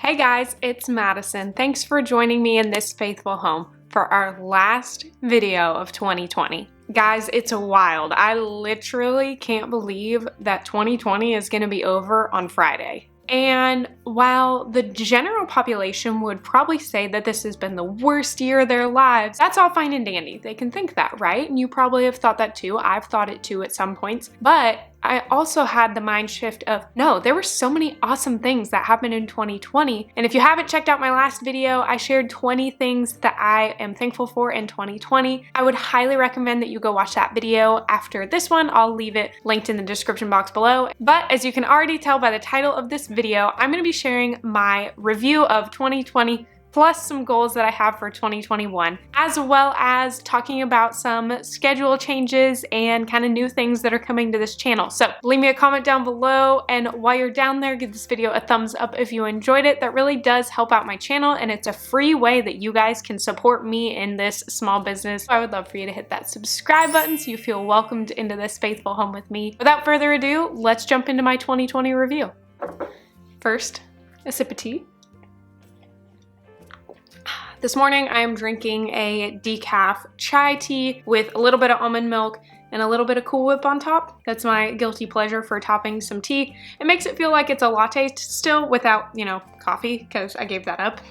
Hey guys, it's Madison. Thanks for joining me in this faithful home for our last video of 2020. Guys, it's wild. I literally can't believe that 2020 is gonna be over on Friday. And while the general population would probably say that this has been the worst year of their lives, that's all fine and dandy. They can think that, right? And you probably have thought that too. I've thought it too at some points. But I also had the mind shift of, no, there were so many awesome things that happened in 2020. And if you haven't checked out my last video, I shared 20 things that I am thankful for in 2020. I would highly recommend that you go watch that video after this one. I'll leave it linked in the description box below. But as you can already tell by the title of this video, I'm going to be sharing my review of 2020 plus some goals that I have for 2021, as well as talking about some schedule changes and kind of new things that are coming to this channel. So leave me a comment down below, and while you're down there, give this video a thumbs up if you enjoyed it. That really does help out my channel, and it's a free way that you guys can support me in this small business. I would love for you to hit that subscribe button so you feel welcomed into this faithful home with me. Without further ado, let's jump into my 2020 review. First, a sip of tea. This morning I am drinking a decaf chai tea with a little bit of almond milk and a little bit of Cool Whip on top. That's my guilty pleasure for topping some tea. It makes it feel like it's a latte still without, coffee, because I gave that up.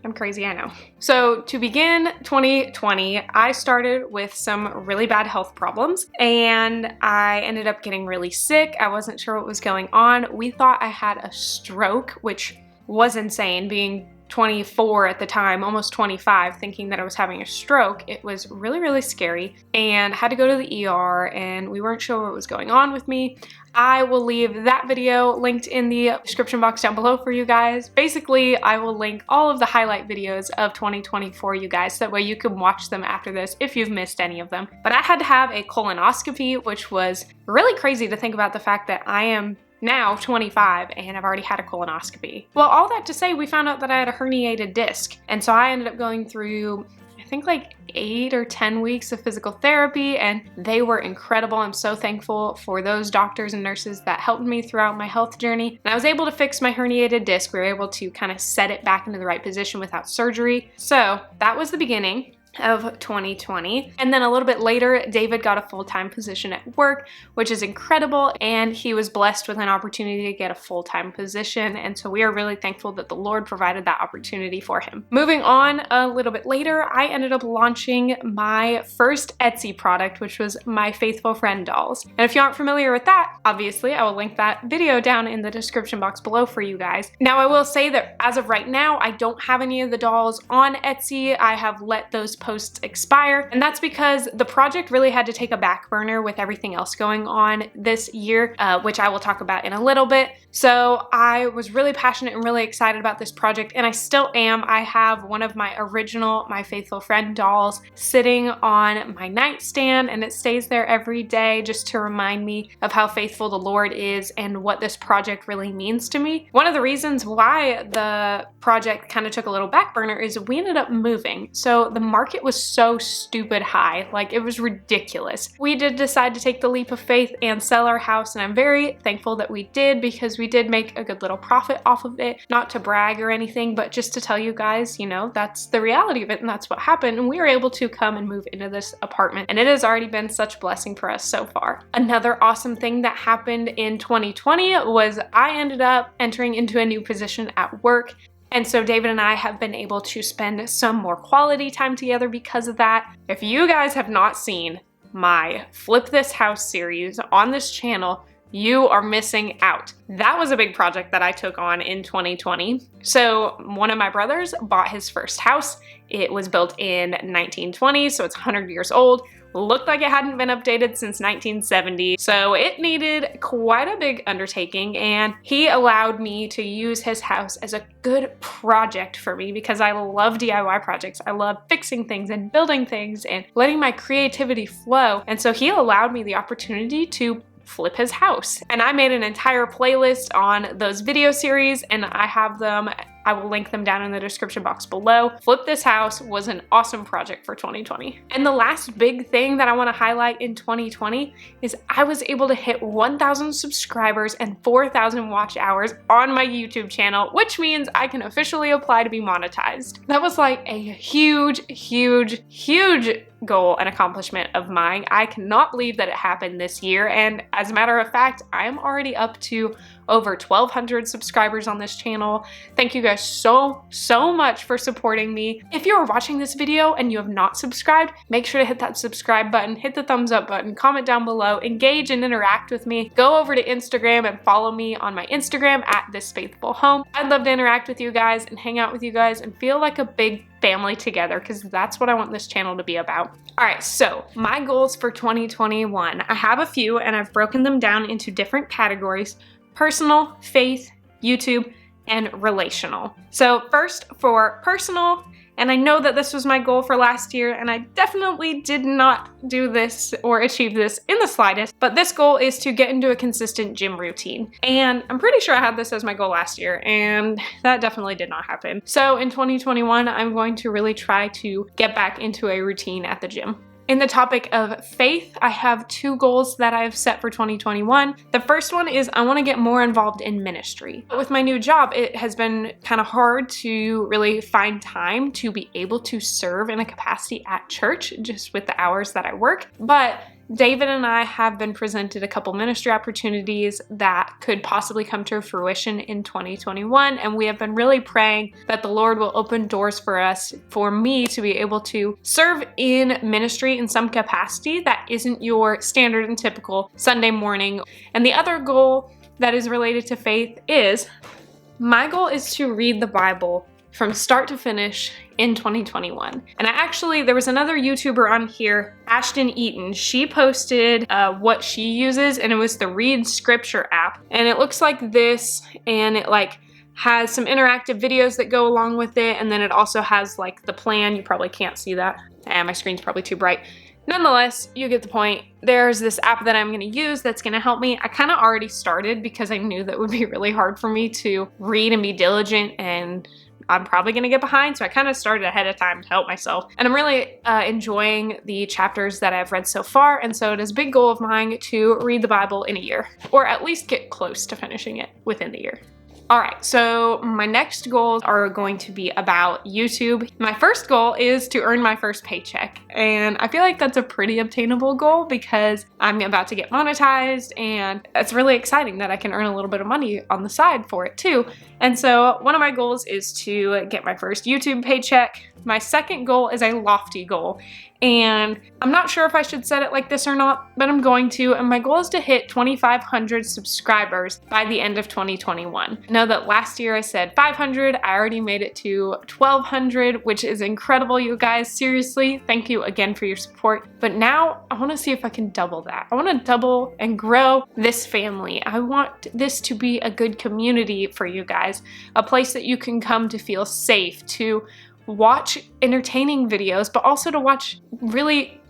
I'm crazy, I know. So to begin 2020, I started with some really bad health problems and I ended up getting really sick. I wasn't sure what was going on. We thought I had a stroke, which was insane, being 24 at the time, almost 25, thinking that I was having a stroke. It was really, really scary, and had to go to the ER, and we weren't sure what was going on with me. I will leave that video linked in the description box down below for you guys. Basically, I will link all of the highlight videos of 2020 for you guys, so that way you can watch them after this if you've missed any of them. But I had to have a colonoscopy, which was really crazy to think about the fact that I am now 25 and I've already had a colonoscopy. Well, all that to say, we found out that I had a herniated disc. And so I ended up going through, I think like 8 or 10 weeks of physical therapy, and they were incredible. I'm so thankful for those doctors and nurses that helped me throughout my health journey. And I was able to fix my herniated disc. We were able to kind of set it back into the right position without surgery. So that was the beginning of 2020. And then a little bit later, David got a full-time position at work, which is incredible, and he was blessed with an opportunity to get a full-time position, and so we are really thankful that the Lord provided that opportunity for him. Moving on a little bit later, I ended up launching my first Etsy product, which was my Faithful Friend dolls. And if you aren't familiar with that, obviously I will link that video down in the description box below for you guys. Now, I will say that as of right now, I don't have any of the dolls on Etsy. I have let those posts expire, and that's because the project really had to take a back burner with everything else going on this year, which I will talk about in a little bit. So I was really passionate and really excited about this project, and I still am. I have one of my original My Faithful Friend dolls sitting on my nightstand, and it stays there every day just to remind me of how faithful the Lord is and what this project really means to me. One of the reasons why the project kind of took a little back burner is we ended up moving. So the market was so stupid high, like it was ridiculous. We did decide to take the leap of faith and sell our house, and I'm very thankful that we did, because we did make a good little profit off of it. Not to brag or anything, but just to tell you guys, that's the reality of it, and that's what happened. And we were able to come and move into this apartment, and it has already been such a blessing for us so far. Another awesome thing that happened in 2020 was I ended up entering into a new position at work. And so David and I have been able to spend some more quality time together because of that. If you guys have not seen my Flip This House series on this channel, you are missing out. That was a big project that I took on in 2020. So one of my brothers bought his first house. It was built in 1920, so it's 100 years old. Looked like it hadn't been updated since 1970, so it needed quite a big undertaking, and he allowed me to use his house as a good project for me because I love DIY projects. I love fixing things and building things and letting my creativity flow, and so he allowed me the opportunity to flip his house. And I made an entire playlist on those video series, and I have them I will link them down in the description box below. Flip This House was an awesome project for 2020. And the last big thing that I want to highlight in 2020 is I was able to hit 1,000 subscribers and 4,000 watch hours on my YouTube channel, which means I can officially apply to be monetized. That was like a huge, huge, huge goal and accomplishment of mine. I cannot believe that it happened this year, and as a matter of fact, I am already up to over 1,200 subscribers on this channel. Thank you guys so much for supporting me. If you are watching this video and you have not subscribed, make sure to hit that subscribe button, hit the thumbs up button, comment down below, engage and interact with me. Go over to Instagram and follow me on my Instagram at @thisfaithfulhome. I'd love to interact with you guys and hang out with you guys and feel like a big family together, because that's what I want this channel to be about. All right, so my goals for 2021, I have a few and I've broken them down into different categories: personal, faith, YouTube, and relational. So first for personal, and I know that this was my goal for last year, and I definitely did not do this or achieve this in the slightest, but this goal is to get into a consistent gym routine. And I'm pretty sure I had this as my goal last year, and that definitely did not happen. So in 2021, I'm going to really try to get back into a routine at the gym. In the topic of faith, I have 2 goals that I've set for 2021. The first one is I want to get more involved in ministry. With my new job, it has been kind of hard to really find time to be able to serve in a capacity at church, just with the hours that I work. But David and I have been presented a couple ministry opportunities that could possibly come to fruition in 2021, and we have been really praying that the Lord will open doors for us, for me to be able to serve in ministry in some capacity that isn't your standard and typical Sunday morning. And the other goal that is related to faith is my goal is to read the Bible from start to finish in 2021. And there was another YouTuber on here, Ashton Eaton. She posted what she uses, and it was the Read Scripture app. And it looks like this, and it has some interactive videos that go along with it, and then it also has the plan. You probably can't see that. My screen's probably too bright. Nonetheless, you get the point. There's this app that I'm going to use that's going to help me. I kind of already started because I knew that would be really hard for me to read and be diligent, and I'm probably going to get behind, so I kind of started ahead of time to help myself. And I'm really enjoying the chapters that I've read so far, and so it is a big goal of mine to read the Bible in a year, or at least get close to finishing it within the year. All right, so my next goals are going to be about YouTube. My first goal is to earn my first paycheck, and I feel like that's a pretty obtainable goal because I'm about to get monetized, and it's really exciting that I can earn a little bit of money on the side for it too. And so one of my goals is to get my first YouTube paycheck. My second goal is a lofty goal, and I'm not sure if I should set it like this or not, but I'm going to, and my goal is to hit 2,500 subscribers by the end of 2021. I know that last year I said 500, I already made it to 1,200, which is incredible, you guys. Seriously, thank you again for your support. But now I want to see if I can double that. I want to double and grow this family. I want this to be a good community for you guys, a place that you can come to feel safe, to watch entertaining videos, but also to watch really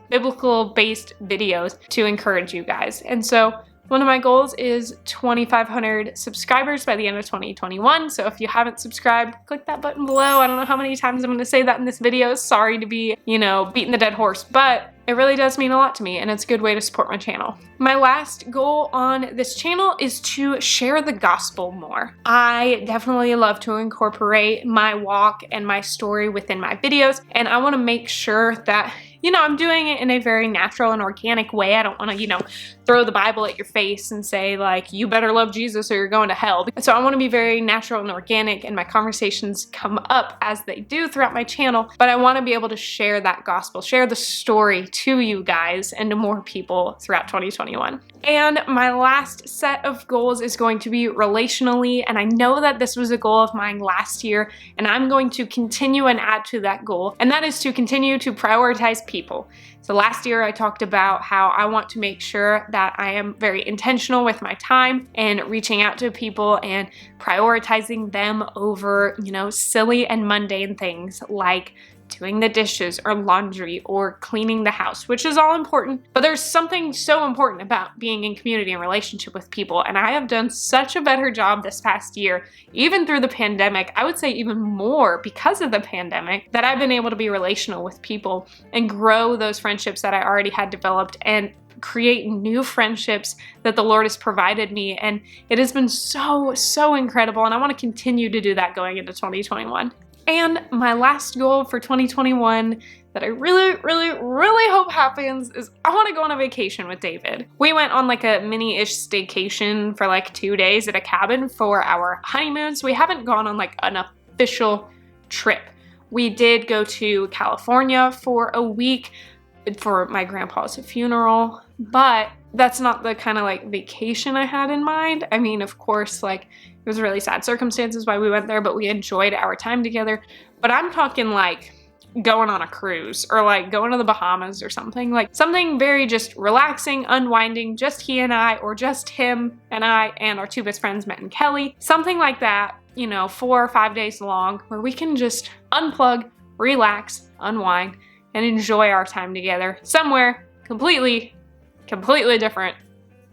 biblical based videos to encourage you guys. And so one of my goals is 2,500 subscribers by the end of 2021. So if you haven't subscribed, click that button below. I don't know how many times I'm going to say that in this video. Sorry to be, beating the dead horse, but it really does mean a lot to me, and it's a good way to support my channel. My last goal on this channel is to share the gospel more. I definitely love to incorporate my walk and my story within my videos, and I want to make sure that I'm doing it in a very natural and organic way. I don't want to, throw the Bible at your face and say you better love Jesus or you're going to hell. So I want to be very natural and organic, and my conversations come up as they do throughout my channel, but I want to be able to share that gospel, share the story to you guys and to more people throughout 2021. And my last set of goals is going to be relationally, and I know that this was a goal of mine last year, and I'm going to continue and add to that goal, and that is to continue to prioritize people. So last year I talked about how I want to make sure that I am very intentional with my time and reaching out to people and prioritizing them over, silly and mundane things like doing the dishes or laundry or cleaning the house, which is all important. But there's something so important about being in community and relationship with people. And I have done such a better job this past year, even through the pandemic. I would say even more because of the pandemic, that I've been able to be relational with people and grow those friendships that I already had developed and create new friendships that the Lord has provided me. And it has been so, so incredible. And I want to continue to do that going into 2021. And my last goal for 2021 that I really, really, really hope happens is I want to go on a vacation with David. We went on like a mini-ish staycation for like 2 days at a cabin for our honeymoon. So we haven't gone on like an official trip. We did go to California for a week for my grandpa's funeral, but that's not the kind of like vacation I had in mind. I mean, of course, like it was really sad circumstances why we went there, but we enjoyed our time together. But I'm talking like going on a cruise or like going to the Bahamas or something, like something very just relaxing, unwinding, just he and I, or just him and I and our two best friends, Matt and Kelly, something like that, you know, 4 or 5 days long, where we can just unplug, relax, unwind, and enjoy our time together somewhere completely different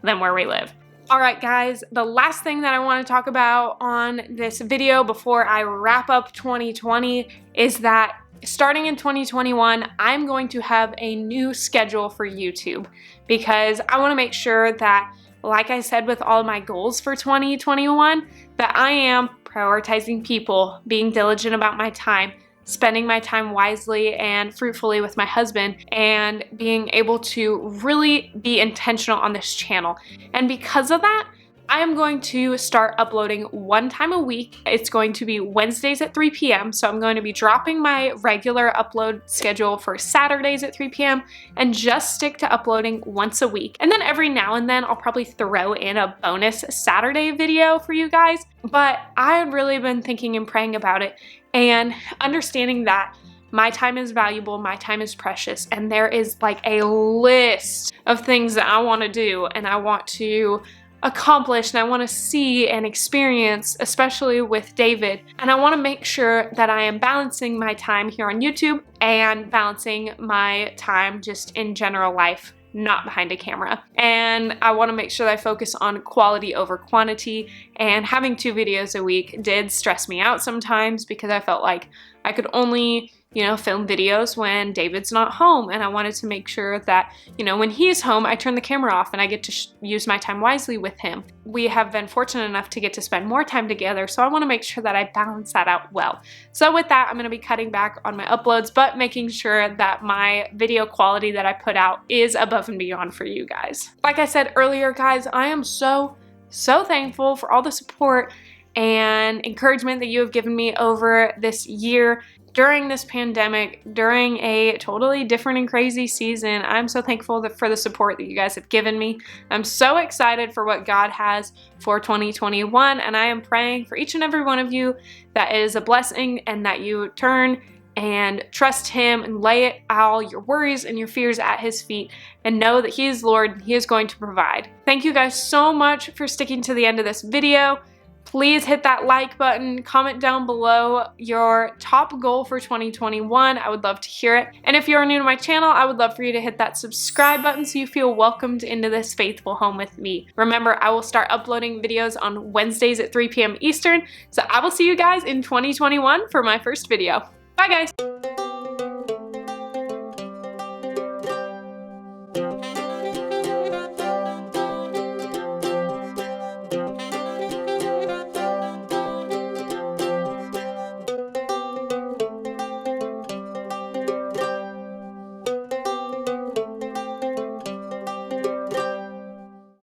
than where we live. All right, guys, the last thing that I want to talk about on this video before I wrap up 2020 is that starting in 2021, I'm going to have a new schedule for YouTube because I want to make sure that, like I said with all of my goals for 2021, that I am prioritizing people, being diligent about my time, spending my time wisely and fruitfully with my husband, and being able to really be intentional on this channel. And because of that, I am going to start uploading 1 time a week. It's going to be Wednesdays at 3 p.m. So I'm going to be dropping my regular upload schedule for Saturdays at 3 p.m. and just stick to uploading once a week. And then every now and then I'll probably throw in a bonus Saturday video for you guys. But I had really been thinking and praying about it and understanding that my time is valuable, my time is precious, and there is like a list of things that I want to do and I want to accomplish and I want to see and experience, especially with David. And I want to make sure that I am balancing my time here on YouTube and balancing my time just in general life, not behind a camera. And I want to make sure that I focus on quality over quantity, and having 2 videos a week did stress me out sometimes because I felt like I could only, you know, film videos when David's not home, and I wanted to make sure that, you know, when he's home, I turn the camera off and I get to use my time wisely with him. We have been fortunate enough to get to spend more time together, so I want to make sure that I balance that out well. So with that, I'm going to be cutting back on my uploads, but making sure that my video quality that I put out is above and beyond for you guys. Like I said earlier, guys, I am so thankful for all the support and encouragement that you have given me over this year. During this pandemic, during a totally different and crazy season, I'm so thankful for the support that you guys have given me. I'm so excited for what God has for 2021, and I am praying for each and every one of you that it is a blessing and that you turn and trust Him and lay it all your worries and your fears at His feet and know that He is Lord and He is going to provide. Thank you guys so much for sticking to the end of this video. Please hit that like button, comment down below your top goal for 2021. I would love to hear it. And if you're new to my channel, I would love for you to hit that subscribe button so you feel welcomed into this faithful home with me. Remember, I will start uploading videos on Wednesdays at 3 p.m. Eastern. So I will see you guys in 2021 for my first video. Bye guys.